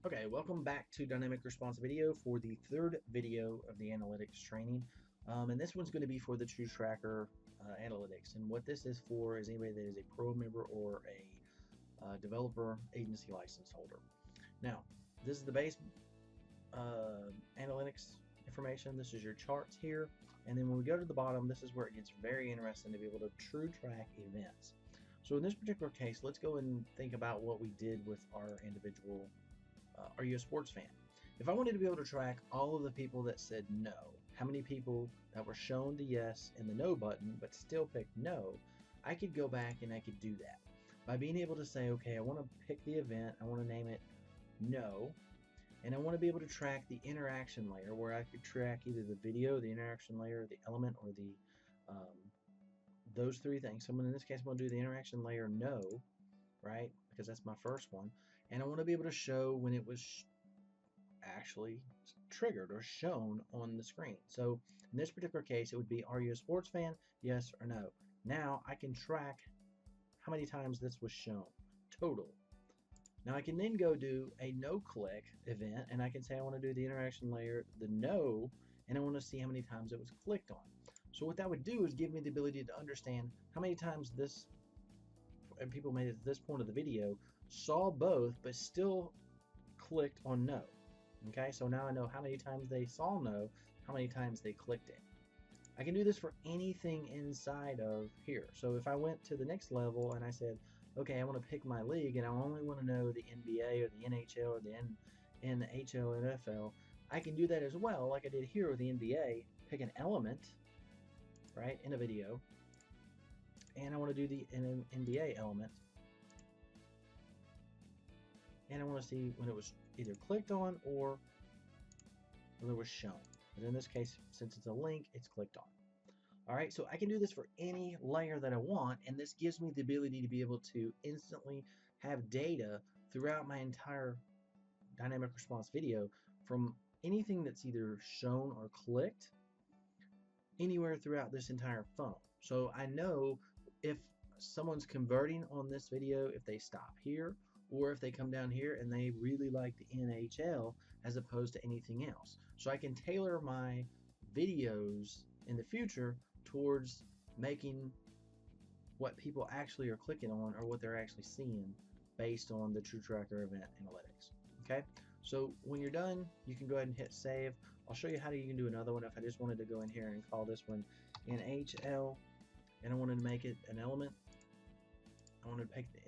Okay, welcome back to Dynamic Response Video for the third video of the analytics training. And this one's going to be for the TrueTracker analytics. And what this is for is anybody that is a pro member or a developer agency license holder. Now, this is the base analytics information. This is your charts here. And then when we go to the bottom, this is where it gets very interesting to be able to TrueTrack events. So in this particular case, let's go and think about what we did with our individual are you a sports fan? If I wanted to be able to track all of the people that said no, how many people that were shown the yes and the no button but still picked no, I could go back and I could do that by being able to say, okay, I want to pick the event, I want to name it no, and I want to be able to track the interaction layer where I could track either the video, the interaction layer, the element, or the those three things. So in this case, I'm going to do the interaction layer no, right? Because that's my first one. And I want to be able to show when it was actually triggered or shown on the screen. So in this particular case, it would be, are you a sports fan? Yes or no. Now I can track how many times this was shown, total. Now I can then go do a no click event and I can say I want to do the interaction layer, the no, and I want to see how many times it was clicked on. So what that would do is give me the ability to understand how many times this and people made it to this point of the video saw both but still clicked on no. Okay, so now I know how many times they saw no, how many times they clicked it. I can do this for anything inside of here. So if I went to the next level and I said, okay, I want to pick my league and I only want to know the NBA or the NHL or the NHL, NFL, I can do that as well, like I did here with the NBA. Pick an element, right, in a video, and I want to do the NBA element, and I want to see when it was either clicked on or when it was shown. But in this case, since it's a link, it's clicked on. All right, so I can do this for any layer that I want, and this gives me the ability to be able to instantly have data throughout my entire dynamic response video from anything that's either shown or clicked anywhere throughout this entire funnel. So I know if someone's converting on this video, if they stop here, or if they come down here and they really like the NHL as opposed to anything else. So I can tailor my videos in the future towards making what people actually are clicking on or what they're actually seeing based on the TrueTracker event analytics. Okay, so when you're done, you can go ahead and hit save. I'll show you how you can do another one if I just wanted to go in here and call this one NHL, and I wanted to make it an element. I want to pick the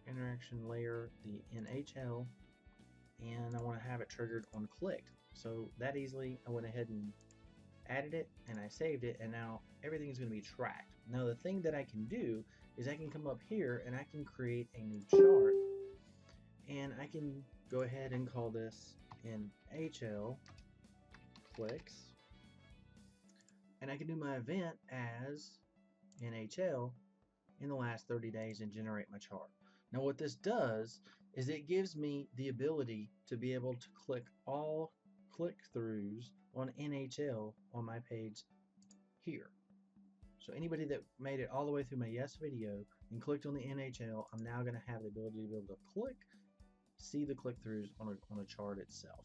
interaction layer, the NHL, and I want to have it triggered on clicked. So that easily, I went ahead and added it and I saved it, and now everything is going to be tracked. Now the thing that I can do is I can come up here and I can create a new chart, and I can go ahead and call this NHL clicks, and I can do my event as NHL in the last 30 days and generate my chart. Now what this does is it gives me the ability to be able to click all click-throughs on NHL on my page here. So anybody that made it all the way through my yes video and clicked on the NHL, I'm now going to have the ability to be able to click, see the click-throughs on a chart itself.